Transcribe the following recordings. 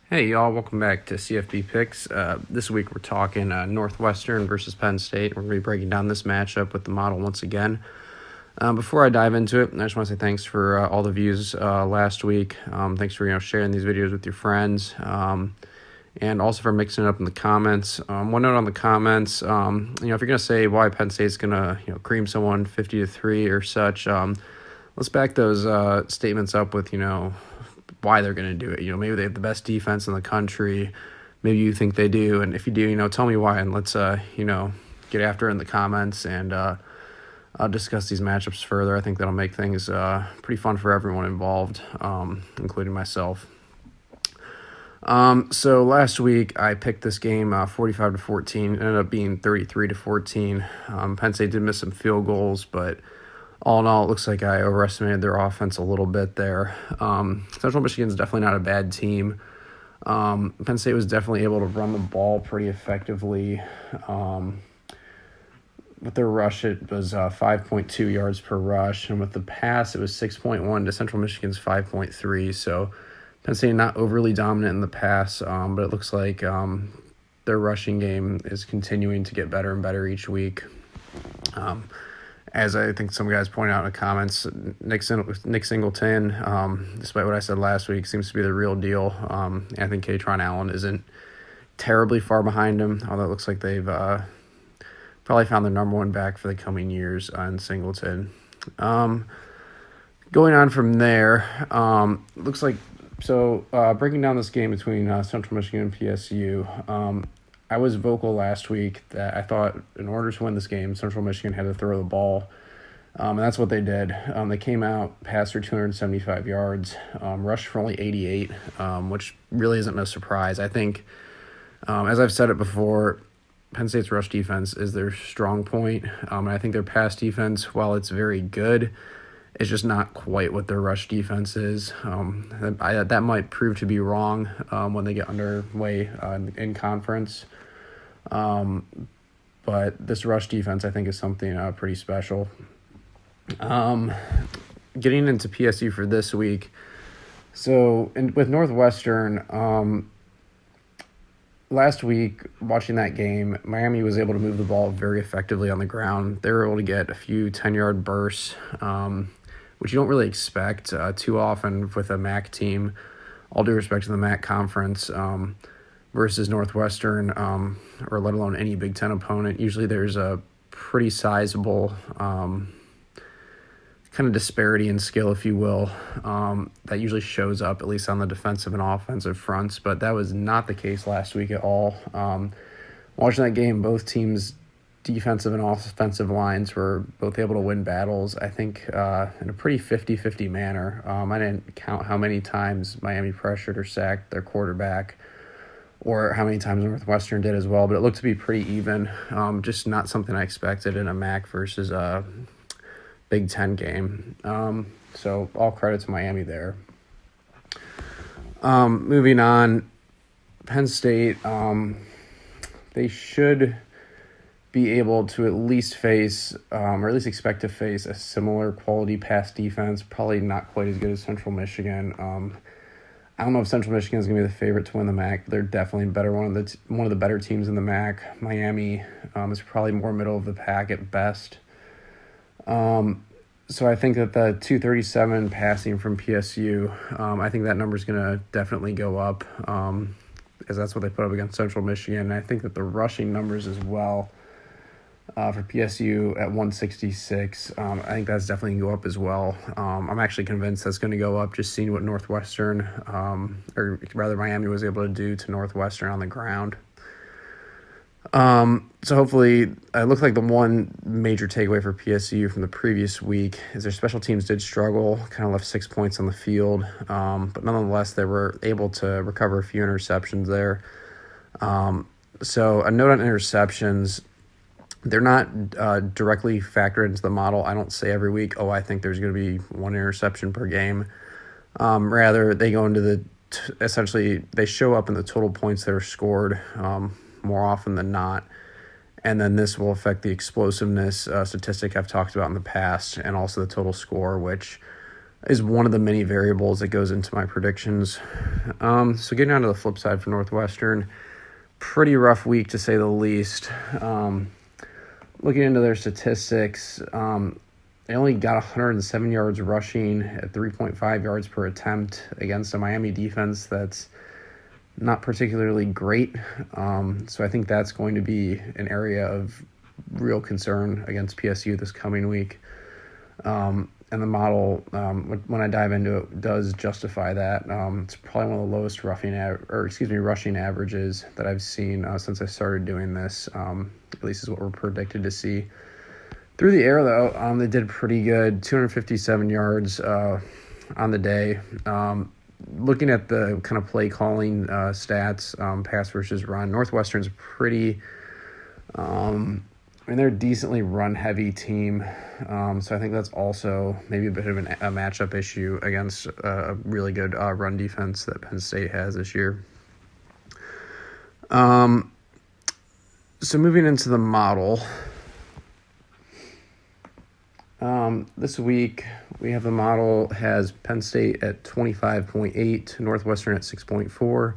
Hey y'all, welcome back to CFB Picks. This week we're talking Northwestern versus Penn State. We're going to be breaking down this matchup with the model once again. Before I dive into it, I just want to say thanks for all the views last week. Thanks for sharing these videos with your friends, and also for mixing it up in the comments. One note on the comments, if you're going to say why Penn State's going to cream someone 50-3 or such, let's back those statements up with why they're going to do it. Maybe they have the best defense in the country. Maybe you think they do. And if you do, tell me why. And let's, get after it in the comments and I'll discuss these matchups further. I think that'll make things pretty fun for everyone involved, including myself. So last week I picked this game 45-14. It ended up being 33-14. Penn State did miss some field goals, but all in all, it looks like I overestimated their offense a little bit there. Central Michigan's definitely not a bad team. Penn State was definitely able to run the ball pretty effectively. With their rush, it was 5.2 yards per rush, and with the pass, it was 6.1 to Central Michigan's 5.3. So Penn State not overly dominant in the pass, but it looks like their rushing game is continuing to get better and better each week. As I think some guys point out in the comments, Nick Singleton, despite what I said last week, seems to be the real deal. I think Katron Allen isn't terribly far behind him, although it looks like they've probably found the number one back for the coming years in Singleton. Going on from there, looks like breaking down this game between Central Michigan and PSU. I was vocal last week that I thought in order to win this game, Central Michigan had to throw the ball, and that's what they did. They came out, passed for 275 yards, rushed for only 88, which really isn't a surprise. I think, as I've said it before, Penn State's rush defense is their strong point, and I think their pass defense, while it's very good, is just not quite what their rush defense is. That might prove to be wrong when they get underway in conference. But this rush defense, I think, is something pretty special. Getting into PSU for this week. So with Northwestern, last week, watching that game, Miami was able to move the ball very effectively on the ground. They were able to get a few 10-yard bursts, which you don't really expect too often with a MAC team, all due respect to the MAC conference, versus Northwestern, or let alone any Big Ten opponent. Usually there's a pretty sizable kind of disparity in skill, if you will, that usually shows up, at least on the defensive and offensive fronts, but that was not the case last week at all. Watching that game, both teams' defensive and offensive lines were both able to win battles, I think, in a pretty 50-50 manner. I didn't count how many times Miami pressured or sacked their quarterback or how many times Northwestern did as well, but it looked to be pretty even. Just not something I expected in a MAC versus a Big Ten game. So all credit to Miami there. Moving on, Penn State, they should be able to at least face, or at least expect to face, a similar quality pass defense, probably not quite as good as Central Michigan. I don't know if Central Michigan is going to be the favorite to win the MAC, but they're definitely one of the better teams in the MAC. Miami is probably more middle of the pack at best. So I think that the 237 passing from PSU, I think that number is going to definitely go up, because that's what they put up against Central Michigan. And I think that the rushing numbers as well, for PSU at 166, I think that's definitely going to go up as well. I'm actually convinced that's going to go up, just seeing what Northwestern, or rather Miami was able to do to Northwestern on the ground. So hopefully, it looks like the one major takeaway for PSU from the previous week is their special teams did struggle, kind of left 6 points on the field, but nonetheless, they were able to recover a few interceptions there. So a note on interceptions, they're not directly factored into the model. I don't say every week, I think there's going to be one interception per game. Rather, they go into essentially, they show up in the total points that are scored more often than not. And then this will affect the explosiveness statistic I've talked about in the past, and also the total score, which is one of the many variables that goes into my predictions. So getting on to the flip side for Northwestern, pretty rough week to say the least. Looking into their statistics, they only got 107 yards rushing at 3.5 yards per attempt against a Miami defense that's not particularly great. So I think that's going to be an area of real concern against PSU this coming week. And the model, when I dive into it, does justify that. It's probably one of the lowest rushing averages that I've seen since I started doing this. At least is what we're predicted to see. Through the air, though, they did pretty good, 257 yards on the day. Looking at the kind of play calling stats, pass versus run, Northwestern's pretty. They're a decently run-heavy team, so I think that's also maybe a bit of a matchup issue against a really good run defense that Penn State has this year. So moving into the model, this week we have the model has Penn State at 25.8, Northwestern at 6.4.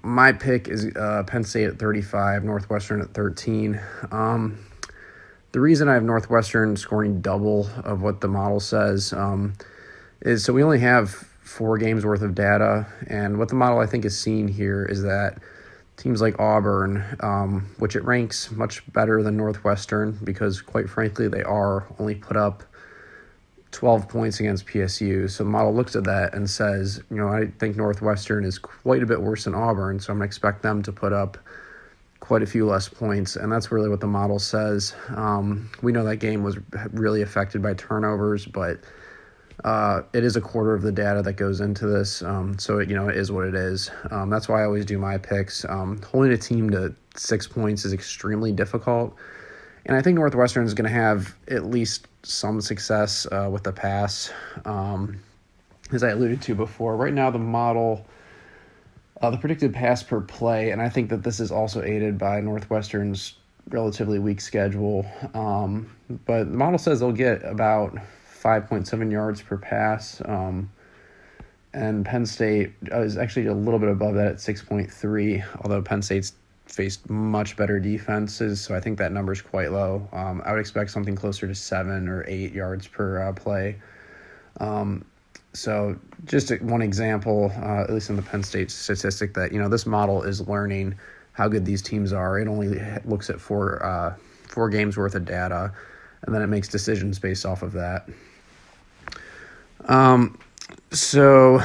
My pick is Penn State at 35, Northwestern at 13. The reason I have Northwestern scoring double of what the model says is so we only have 4 games worth of data, and what the model I think is seeing here is that teams like Auburn, which it ranks much better than Northwestern because, quite frankly, they only put up 12 points against PSU. So the model looks at that and says, I think Northwestern is quite a bit worse than Auburn, so I'm going to expect them to put up quite a few less points, and that's really what the model says. We know that game was really affected by turnovers, but it is a quarter of the data that goes into this, so it is what it is. That's why I always do my picks. Holding a team to 6 points is extremely difficult, and I think Northwestern is going to have at least some success with the pass. As I alluded to before, right now the model, the predicted pass per play, and I think that this is also aided by Northwestern's relatively weak schedule, but the model says they'll get about 5.7 yards per pass, and Penn State is actually a little bit above that at 6.3, although Penn State's faced much better defenses, so I think that number is quite low. I would expect something closer to 7 or 8 yards per play. So just one example, at least in the Penn State statistic, that this model is learning how good these teams are. It only looks at 4 games worth of data, and then it makes decisions based off of that. So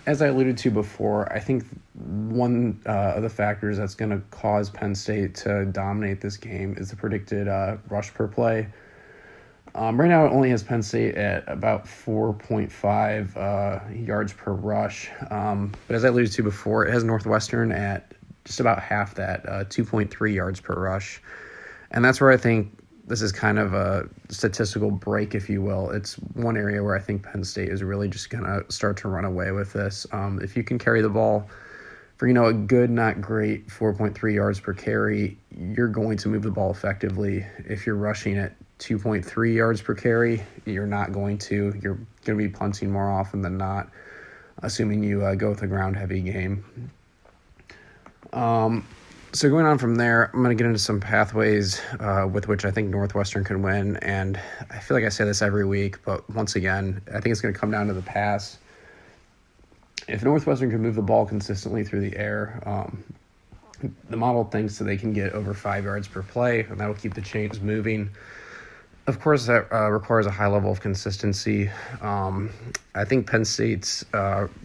as I alluded to before, I think one of the factors that's going to cause Penn State to dominate this game is the predicted rush per play. Right now it only has Penn State at about 4.5 yards per rush. But as I alluded to before, it has Northwestern at just about half that, 2.3 yards per rush. And that's where I think this is kind of a statistical break, if you will. It's one area where I think Penn State is really just going to start to run away with this. If you can carry the ball for, a good, not great 4.3 yards per carry, you're going to move the ball effectively. If you're rushing at 2.3 yards per carry, you're not going to. You're going to be punting more often than not, assuming you go with a ground-heavy game. So going on from there, I'm going to get into some pathways with which I think Northwestern can win, and I feel like I say this every week, but once again, I think it's going to come down to the pass. If Northwestern can move the ball consistently through the air, the model thinks that they can get over 5 yards per play, and that will keep the chains moving. Of course, that requires a high level of consistency. I think Penn State's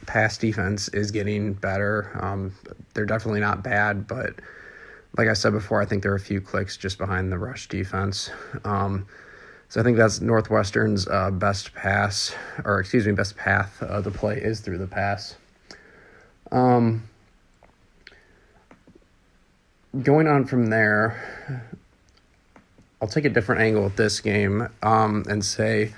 pass defense is getting better. They're definitely not bad, but like I said before, I think they're a few clicks just behind the rush defense. So I think that's Northwestern's best path to play is through the pass. Going on from there, I'll take a different angle at this game and say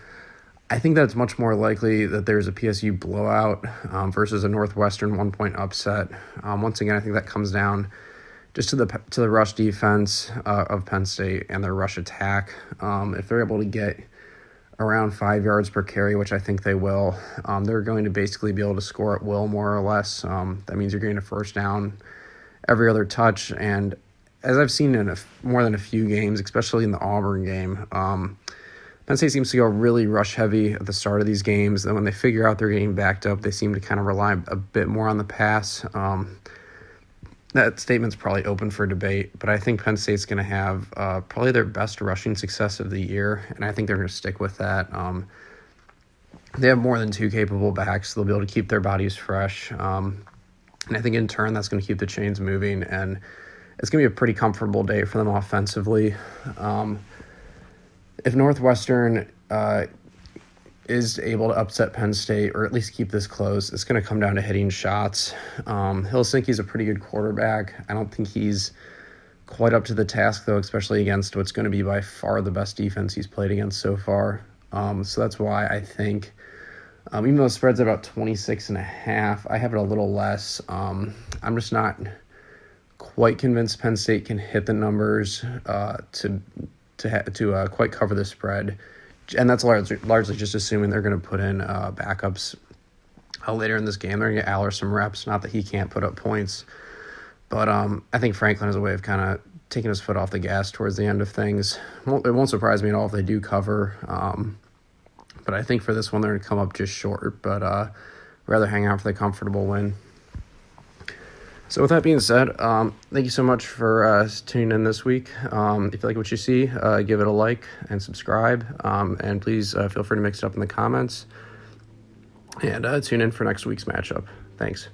I think that's much more likely that there's a PSU blowout versus a Northwestern 1-point upset. Once again, I think that comes down just to the rush defense of Penn State and their rush attack. If they're able to get around 5 yards per carry, which I think they will. They're going to basically be able to score at will, more or less. That means you're getting a first down every other touch. And as I've seen in more than a few games, especially in the Auburn game, Penn State seems to go really rush heavy at the start of these games. Then when they figure out they're getting backed up, they seem to kind of rely a bit more on the pass. That statement's probably open for debate, but I think Penn State's going to have probably their best rushing success of the year, and I think they're going to stick with that. They have more than two capable backs, so they'll be able to keep their bodies fresh. And I think in turn that's going to keep the chains moving, and it's going to be a pretty comfortable day for them offensively. If Northwestern is able to upset Penn State, or at least keep this close, it's going to come down to hitting shots. Helsinki's a pretty good quarterback. I don't think he's quite up to the task, though, especially against what's going to be by far the best defense he's played against so far. So that's why I think, even though the spread's about 26.5, I have it a little less. I'm just not quite convinced Penn State can hit the numbers to quite cover the spread. And that's largely just assuming they're going to put in backups later in this game. They're going to get Aller some reps. Not that he can't put up points. But I think Franklin has a way of kind of taking his foot off the gas towards the end of things. It won't surprise me at all if they do cover. But I think for this one, they're going to come up just short. But rather hang out for the comfortable win. So with that being said, thank you so much for tuning in this week. If you like what you see, give it a like and subscribe. And please feel free to mix it up in the comments. And tune in for next week's matchup. Thanks.